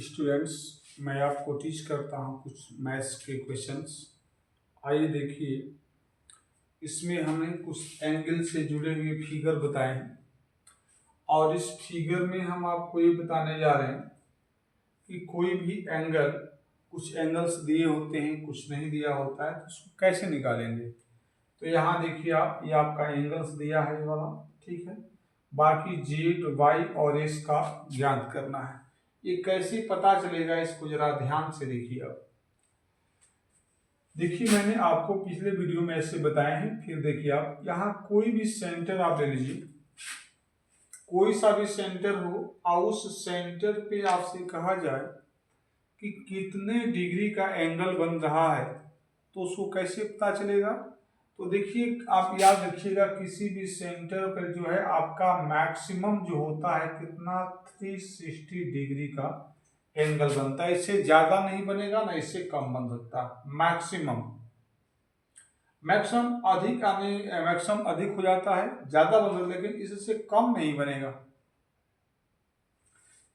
Students, मैं आपको teach करता हूँ कुछ मैथ्स के क्वेश्चंस। आइए देखिए, इसमें हमें कुछ एंगल से जुड़े हुए फिगर बताए हैं और इस फिगर में हम आपको ये बताने जा रहे हैं कि कोई भी एंगल, कुछ एंगल्स दिए होते हैं, कुछ नहीं दिया होता है, तो उसको कैसे निकालेंगे। तो यहाँ देखिए आप, ये आपका एंगल्स दिया है ये वाला, ठीक है। बाकी जेड, वाई और एस का ज्ञात करना है। ये कैसे पता चलेगा, इसको जरा ध्यान से देखिए। अब देखिए, मैंने आपको पिछले वीडियो में ऐसे बताए हैं। फिर देखिए आप, यहाँ कोई भी सेंटर आप ले लीजिए, कोई सा भी सेंटर हो और उस सेंटर पे आपसे कहा जाए कि कितने डिग्री का एंगल बन रहा है, तो उसको कैसे पता चलेगा। तो देखिए, आप याद रखिएगा, किसी भी सेंटर पर जो है आपका मैक्सिमम जो होता है कितना, 360 डिग्री का एंगल बनता है। इससे ज्यादा नहीं बनेगा, ना इससे कम बन सकता। मैक्सिमम मैक्सिमम अधिक आने मैक्सिमम अधिक हो जाता है, ज्यादा बन सकता है, लेकिन इससे कम नहीं बनेगा।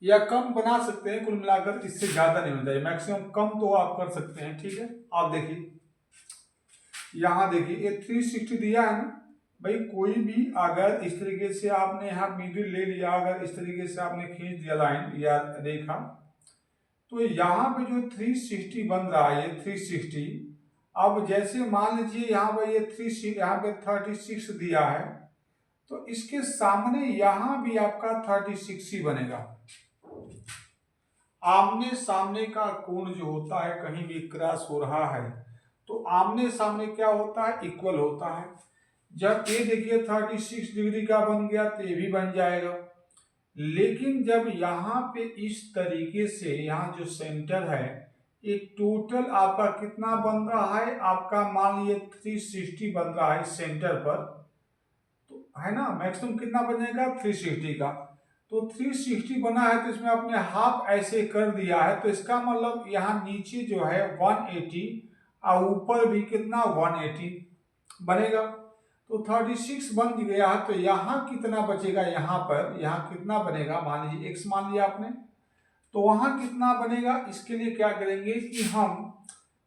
या कम बना सकते हैं, कुल मिलाकर इससे ज्यादा नहीं हो जाए। मैक्सिमम कम तो आप कर सकते हैं, ठीक है। आप देखिए, यहाँ देखिए, ये 360 दिया है ना भाई। कोई भी अगर इस तरीके से आपने यहाँ मिडिल ले लिया, अगर इस तरीके से आपने खींच दिया लाइन या रेखा, तो यहाँ पे जो 360 बन रहा है, ये 360। अब जैसे मान लीजिए यहाँ पर ये 3 यहाँ पे 36 दिया है, तो इसके सामने यहाँ भी आपका 36 ही बनेगा। आमने सामने का कोण जो होता है, कहीं भी क्रॉस हो रहा है तो आमने सामने क्या होता है, इक्वल होता है। जब ये देखिए 36 डिग्री का बन गया तो ये भी बन जाएगा। लेकिन जब यहाँ पे इस तरीके से, यहाँ जो सेंटर है, एक टोटल आपका कितना बन रहा है, आपका मान लीजिए 360 बन रहा है सेंटर पर, तो है ना, मैक्सिमम कितना बनेगा 360 का। तो 360 बना है, तो इसमें आपने हाफ ऐसे कर दिया है, तो इसका मतलब यहाँ नीचे जो है 180 और ऊपर भी कितना 180 बनेगा। तो 36 बन गया है, तो यहाँ कितना बचेगा, यहाँ पर यहाँ कितना बनेगा, मान लीजिए x मान लिया आपने, तो वहां कितना बनेगा। इसके लिए क्या करेंगे कि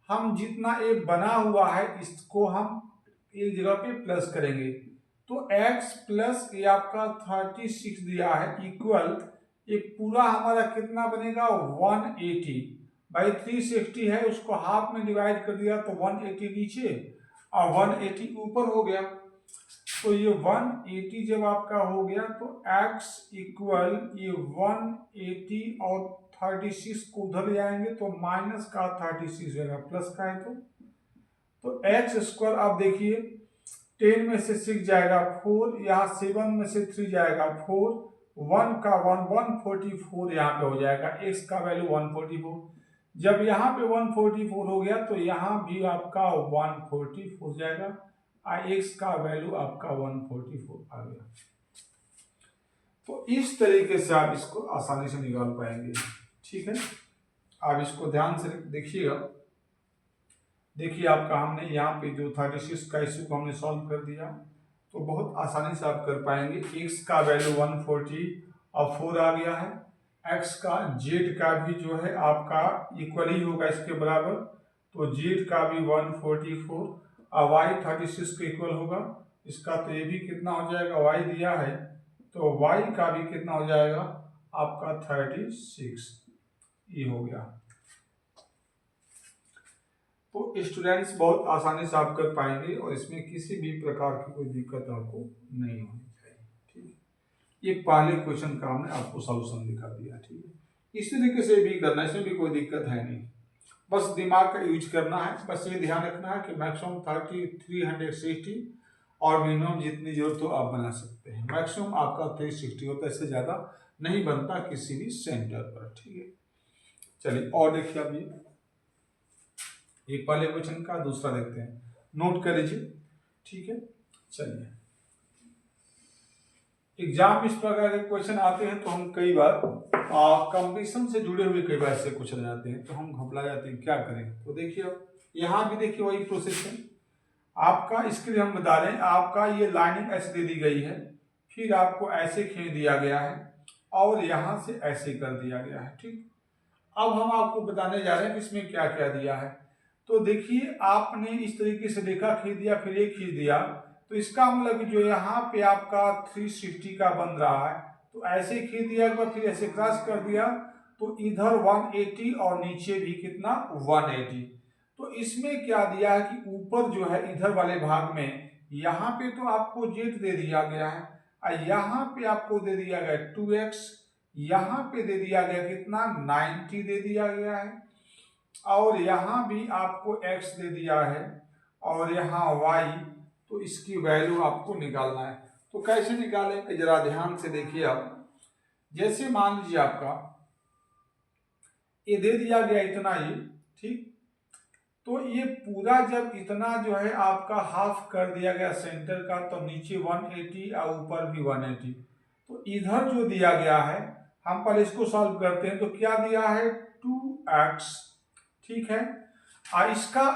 हम जितना ये बना हुआ है इसको हम एक जगह पे प्लस करेंगे। तो x प्लस ये आपका 36 दिया है इक्वल, ये पूरा हमारा कितना बनेगा 180 भाई 360 है, उसको हाफ में डिवाइड कर दिया तो 180 नीचे और 180 ऊपर हो गया। तो ये 180 जब आपका हो गया तो x इक्वल ये 180 और 36 को उधर ले आएंगे तो माइनस का 36 जाएगा, प्लस का है तो एक्स स्क्वायर। आप देखिए 10 में से 6 जाएगा 4, यहाँ 7 में से 3 जाएगा 4, 1 का 144 यहाँ पे हो जाएगा। x का वैल्यू 144। जब यहाँ पे 144 हो गया तो यहाँ भी आपका 144 हो जाएगा, x का वैल्यू आपका 144 आ गया। तो इस तरीके से आप इसको आसानी से निकाल पाएंगे, ठीक है। आप इसको ध्यान से देखिएगा। देखिए आपका, हमने यहाँ पे जो 36 का इश्यू को हमने सॉल्व कर दिया, तो बहुत आसानी से आप कर पाएंगे। x का वैल्यू 144 आ गया है, x का, z का भी जो है आपका इक्वल ही होगा इसके बराबर, तो z का भी 144 और y 36 के इक्वल होगा इसका, तो ये भी कितना हो जाएगा, y दिया है तो y का भी कितना हो जाएगा आपका 36, ये हो गया। तो स्टूडेंट्स बहुत आसानी से आप कर पाएंगे और इसमें किसी भी प्रकार की कोई दिक्कत आपको नहीं होनी चाहिए, ठीक है। ये पहले क्वेश्चन का हमने आपको सॉल्यूशन दिखा दिया, ठीक है। इस तरीके से भी करना, इसमें भी कोई दिक्कत है नहीं, बस दिमाग का यूज करना है। बस ये ध्यान रखना है कि मैक्सिमम 360 और मिनिमम जितनी जरूरत हो आप बना सकते हैं। मैक्सिमम आपका 360 होता है, इससे ज्यादा नहीं बनता किसी भी सेंटर पर, ठीक है। चलिए और देखिए, आप ये पहले क्वेश्चन का दूसरा देखते हैं, नोट कर लीजिए, ठीक है। चलिए, एग्जाम इस प्रकार के क्वेश्चन आते हैं तो हम कई बार कंपटीशन से जुड़े हुए कई बार ऐसे क्वेश्चन आते हैं तो हम घबरा जाते हैं, क्या करें। तो देखिए अब यहाँ भी देखिए वही प्रोसेस है आपका। इसके लिए हम बता रहे हैं, आपका ये लाइनिंग ऐसे दे दी गई है, फिर आपको ऐसे खींच दिया गया है और यहाँ से ऐसे कर दिया गया है, ठीक। अब हम आपको बताने जा रहे हैं कि इसमें क्या क्या दिया है। तो देखिए, आपने इस तरीके से रेखा खींच दिया, फिर एक खींच दिया, तो इसका मतलब जो यहाँ पे आपका 360 का बन रहा है, तो ऐसे खींच दिया एक बार, फिर ऐसे क्रॉस कर दिया, तो इधर 180 और नीचे भी कितना 180। तो इसमें क्या दिया है कि ऊपर जो है इधर वाले भाग में यहाँ पे तो आपको जेड दे दिया गया है, और यहाँ पे आपको दे दिया गया 2x, यहाँ पे दे दिया गया कितना 90 दे दिया गया है, और यहाँ भी आपको x दे दिया है, और यहाँ y, तो इसकी वैल्यू आपको निकालना है। तो कैसे निकालेंगे जरा ध्यान से देखिए आप। जैसे मान लीजिए आपका ये दे दिया गया इतना ही, ठीक, तो ये पूरा जब इतना जो है आपका हाफ कर दिया गया सेंटर का, तो नीचे 180 और ऊपर भी 180, तो इधर जो दिया गया है, हम पहले इसको सॉल्व करते हैं। तो क्या दिया है 2x, ठीक है, और इसका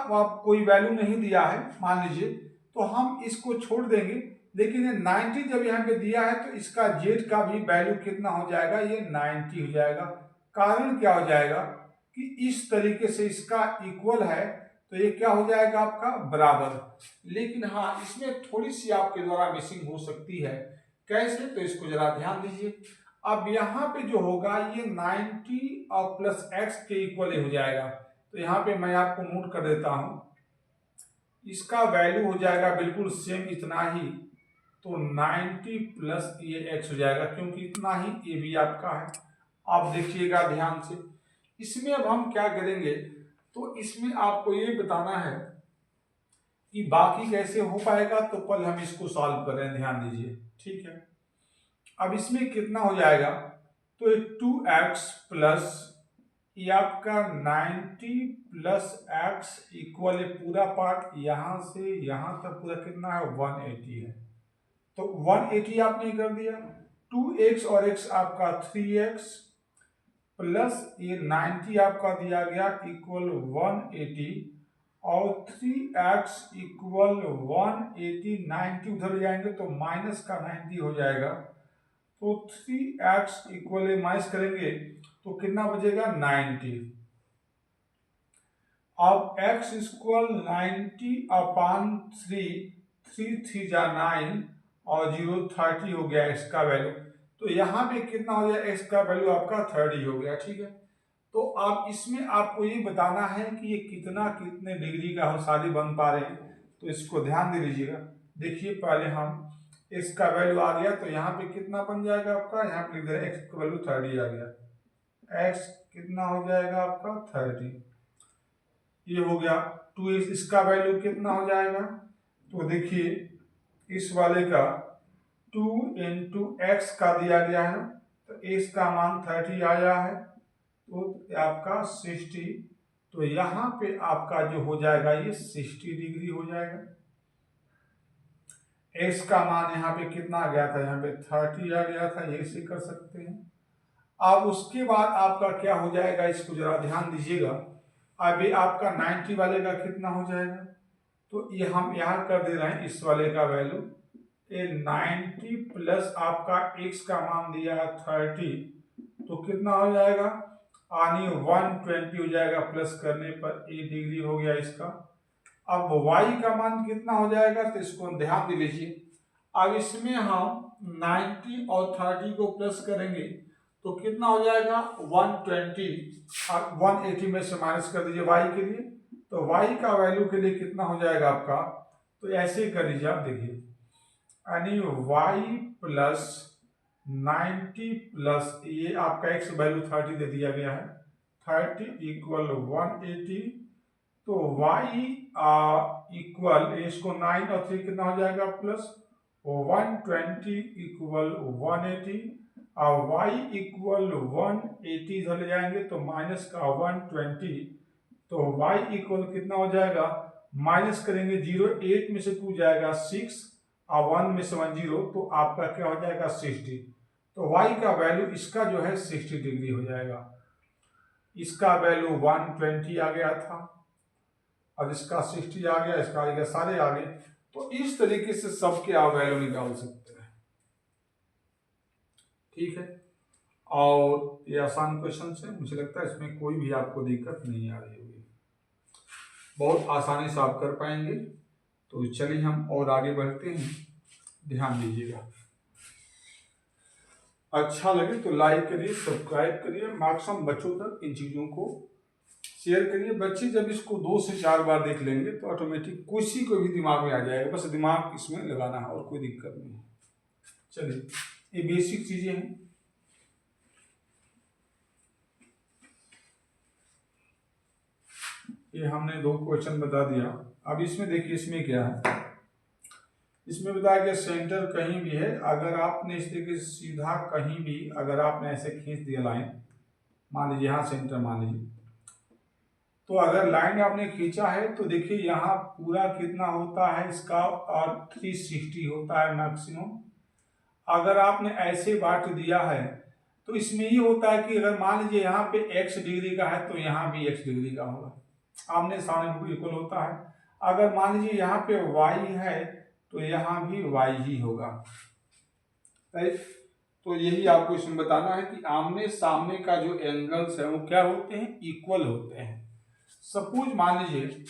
कोई वैल्यू नहीं दिया है मान लीजिए, तो हम इसको छोड़ देंगे। लेकिन ये 90 जब यहाँ पे दिया है, तो इसका जेड का भी वैल्यू कितना हो जाएगा, ये 90 हो जाएगा। कारण क्या हो जाएगा कि इस तरीके से इसका इक्वल है, तो ये क्या हो जाएगा आपका बराबर। लेकिन हाँ, इसमें थोड़ी सी आपके द्वारा मिसिंग हो सकती है। कैसे, तो इसको जरा ध्यान दीजिए। अब यहाँ पे जो होगा ये 90 और प्लस x के इक्वल हो जाएगा। तो यहाँ पे मैं आपको नोट कर देता हूं, इसका वैल्यू हो जाएगा बिल्कुल सेम इतना ही, तो 90 प्लस ये x हो जाएगा, क्योंकि इतना ही ये भी आपका है। आप देखिएगा ध्यान से, इसमें अब हम क्या करेंगे, तो इसमें आपको ये बताना है कि बाकी कैसे हो पाएगा। तो पहले हम इसको सॉल्व करें, ध्यान दीजिए, ठीक है। अब इसमें कितना हो जाएगा, तो 2x प्लस ये आपका 90 प्लस x इक्वल पूरा पार्ट यहां से यहां तक पूरा कितना है 180 है, तो 180 आपने कर दिया। 2x और x आपका 3x प्लस ये 90 आपका दिया गया इक्वल 180, और 3x इक्वल 180, 90 उधर जाएंगे तो माइनस का 90 हो जाएगा, तो 3x इक्वल माइनस करेंगे तो कितना बचेगा 90। अब x इक्वल 90 अपान 3 3 जा 9 और 0 30 हो गया x का वैल्यू। तो यहाँ पे कितना हो गया, x का वैल्यू आपका 30 हो गया, ठीक है। तो अब इसमें आपको ये बताना है कि ये कितने डिग्री का हम सारे बन पा रहे हैं, तो इसको ध्यान दे लीजिएगा। देखिए, पहले हम x का वैल्यू आ गया, तो यहाँ पे कितना बन जाएगा आपका, यहाँ पे लिख दे x का वैल्यू 30 आ गया, x कितना हो जाएगा आपका 30, ये हो गया। 2x इसका वैल्यू कितना हो जाएगा, तो देखिए इस वाले का 2 इंटू एक्स का दिया गया है, तो x का मान 30 आया है, तो आपका 60, तो यहाँ पे आपका जो हो जाएगा ये 60 डिग्री हो जाएगा। x का मान यहाँ पे कितना आ गया था, यहाँ पे 30 आ गया था, ये से कर सकते हैं। अब उसके बाद आपका क्या हो जाएगा, इसको जरा ध्यान दीजिएगा। अभी आपका 90 वाले का कितना हो जाएगा, तो ये हम यहाँ कर दे रहे हैं इस वाले का वैल्यू, ये 90 प्लस आपका x का मान दिया है 30, तो कितना हो जाएगा, यानी 120 हो जाएगा, प्लस करने पर 1 डिग्री हो गया इसका। अब y का मान कितना हो जाएगा, तो इसको ध्यान दे लीजिए। अब इसमें हम 90 और 30 को प्लस करेंगे तो कितना हो जाएगा 120, और 180 में से माइनस कर दीजिए y के लिए, तो y का वैल्यू के लिए कितना हो जाएगा आपका, तो ऐसे ही कर लीजिए आप, देखिए यानी y प्लस 90 प्लस ये आपका x वैल्यू 30 दे दिया गया है, 30 इक्वल 180, तो y इक्वल इसको 9 और 3 कितना हो जाएगा प्लस 120 इक्वल 180, और y इक्वल 180 इधर ले जाएंगे तो माइनस का 120, तो y इक्वल कितना हो जाएगा, माइनस करेंगे 0, 8 में से 2 जाएगा 6 और 1 में से 1 0, तो आपका क्या हो जाएगा 60, तो y का वैल्यू इसका जो है 60 डिग्री हो जाएगा। इसका वैल्यू 120 आ गया था, अब इसका 60 आ गया, इसका आ गया, सारे आ गए। तो इस तरीके से सबके आप वैल्यू निकाल सकते हैं, ठीक है। और ये आसान क्वेश्चन है, मुझे लगता है इसमें कोई भी आपको दिक्कत नहीं आ रही होगी, बहुत आसानी से आप कर पाएंगे। तो चलिए हम और आगे बढ़ते हैं, ध्यान दीजिएगा। अच्छा लगे तो लाइक करिए, सब्सक्राइब करिए, मैक्सिमम बच्चों तक इन चीज़ों को शेयर करिए। बच्चे जब इसको 2 से 4 बार देख लेंगे तो ऑटोमेटिक किसी को भी दिमाग में आ जाएगा, बस दिमाग इसमें लगाना है और कोई दिक्कत नहीं है। चलिए ये बेसिक चीज़ें हैं। ये हमने 2 क्वेश्चन बता दिया। अब इसमें देखिए इसमें क्या है, इसमें बताया गया सेंटर कहीं भी है, अगर आपने इस तरीके से सीधा कहीं भी अगर आपने ऐसे खींच दिया लाइन, मान लीजिए यहाँ सेंटर मान लीजिए, तो अगर लाइन आपने खींचा है तो देखिए यहाँ पूरा कितना होता है इसका, और 360 होता है मैक्सिमम। अगर आपने ऐसे बांट दिया है तो इसमें ये होता है कि अगर मान लीजिए यहाँ पे x डिग्री का है तो यहाँ भी x डिग्री का होगा, आमने सामने इक्वल होता है। अगर मान लीजिए यहाँ पे y है तो यहाँ भी y ही होगा, राइट। तो यही आपको इसमें बताना है कि आमने सामने का जो एंगल्स है वो क्या होते हैं, इक्वल होते हैं। सपोज मान लीजिए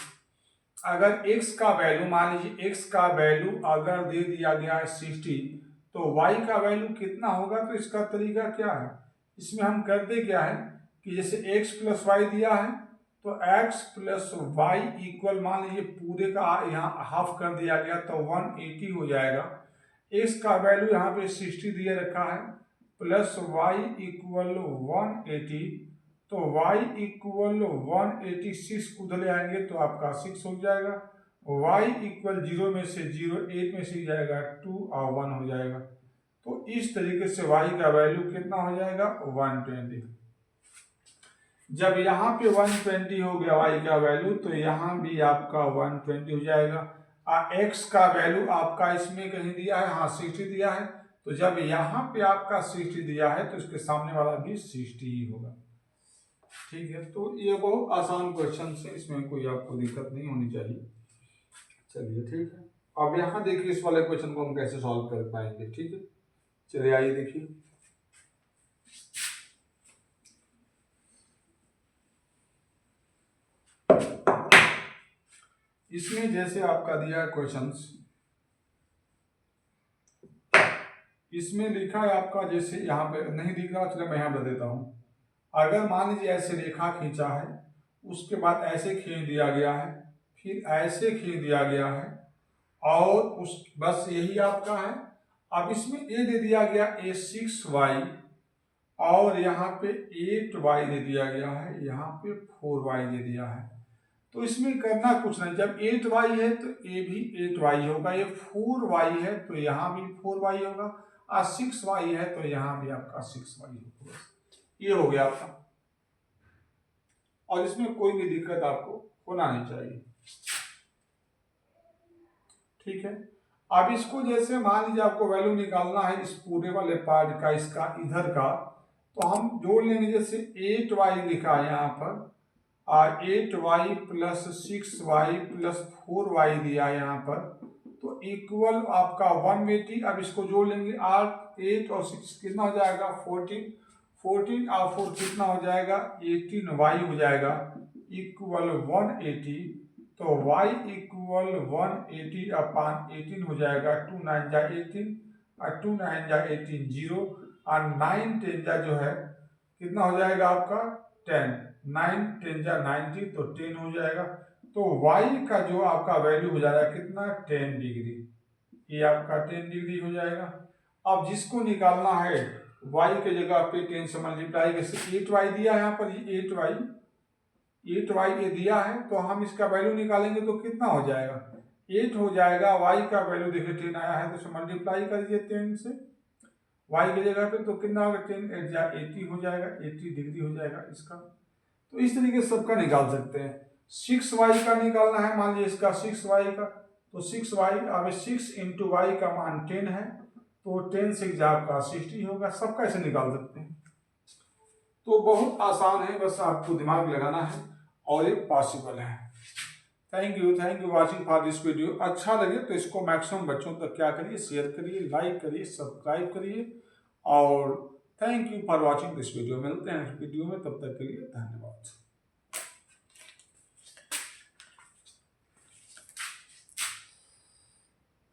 अगर x का वैल्यू, मान लीजिए x का वैल्यू अगर दे दिया गया है 60, तो y का वैल्यू कितना होगा। तो इसका तरीका क्या है, इसमें हम करते क्या है कि जैसे x प्लस वाई दिया है तो x प्लस वाई इक्वल, मान लीजिए पूरे का यहाँ हाफ कर दिया गया तो 180 हो जाएगा। x का वैल्यू यहाँ पे 60 दिए रखा है, प्लस y इक्वल 180, तो y इक्वल 186 को उधर ले आएंगे तो आपका 6 हो जाएगा। y इक्वल 0 में से 0, 8 में से जाएगा 2 और 1 हो जाएगा। तो इस तरीके से y का वैल्यू कितना हो जाएगा, 120। जब यहाँ पे 120 हो गया y का वैल्यू तो यहाँ भी आपका 120 हो जाएगा। x का वैल्यू आपका इसमें कहीं दिया है, हाँ 60 दिया है, तो जब यहाँ पे आपका 60 दिया है तो इसके सामने वाला भी 60 ही होगा, ठीक है। तो ये बहुत आसान क्वेश्चन है, इसमें कोई आपको दिक्कत नहीं होनी चाहिए। चलिए ठीक है, अब यहाँ देखिए इस वाले क्वेश्चन को हम कैसे सॉल्व कर पाएंगे, ठीक है। चलिए आइए देखिए, इसमें जैसे आपका दिया है क्वेश्चंस, इसमें लिखा है आपका, जैसे यहाँ पे नहीं दिख रहा, चलो मैं यहाँ बता देता हूँ। अगर मान लीजिए ऐसे रेखा खींचा है, उसके बाद ऐसे खींच दिया गया है, फिर ऐसे खींच दिया गया है, और उस बस यही आपका है। अब इसमें ए दे दिया गया ए 6y, और यहाँ पे 8y दे दिया गया है, यहाँ पे 4y दे दिया है। तो इसमें करना कुछ नहीं, जब 8y है तो ए भी 8y होगा, ये 4y है तो यहाँ भी 4y होगा, और 6y है तो यहाँ भी आपका 6y होगा। ये हो गया आपका, और इसमें कोई भी दिक्कत आपको होना नहीं चाहिए, ठीक है। अब इसको जैसे मान लीजिए आपको वैल्यू निकालना है इस पूरे वाले पार्ट का, इसका इधर का, तो हम जोड़ लेंगे। जैसे 8y लिखा है यहाँ पर, 8y plus 6y plus 4y दिया है यहाँ पर, तो इक्वल आपका 180। अब इसको जोड़ लेंगे, 8 और 6 कितना हो जाएगा, 14 और 4 कितना हो जाएगा, 18y हो जाएगा, इक्वल 180। तो y इक्वल 180 अपान 18 हो जाएगा, 2 9 जा 18 और 2 9 जा 18 0, और 9 10 जा जो है कितना हो जाएगा आपका 10, 9 10 जा 90 तो 10 हो जाएगा। तो y का जो आपका वैल्यू हो जाएगा कितना, 10 डिग्री, ये आपका 10 डिग्री हो जाएगा। अब जिसको निकालना है y के जगह पे 10 से मल्टीप्लाई, जैसे 8y दिया है यहाँ पर, ये 8y ये दिया है, तो हम इसका वैल्यू निकालेंगे तो कितना हो जाएगा, 8 हो जाएगा। y का वैल्यू देखिए 10 आया है तो इसे मल्टीप्लाई कर दीजिए 10 से y की जगह पे, तो कितना होगा, 10 8 जा 80 हो जाएगा, 80 डिग्री हो जाएगा इसका। तो इस तरीके से सबका निकाल सकते हैं। 6y का निकालना है, मान लीजिए इसका 6y का, तो 6y, अब 6 इंटू वाई का मान 10 है, तो 10 से आपका 60 होगा, सबका ऐसे निकाल सकते हैं। तो बहुत आसान है, बस आपको दिमाग लगाना है और ये पॉसिबल है। Thank you watching for this video. अच्छा लगे तो इसको मैक्सिमम बच्चों तक क्या करिए, शेयर करिए, लाइक करिए, सब्सक्राइब करिए, और thank you for watching this video. मिलते हैं नेक्स्ट वीडियो में, तब तक के लिए धन्यवाद।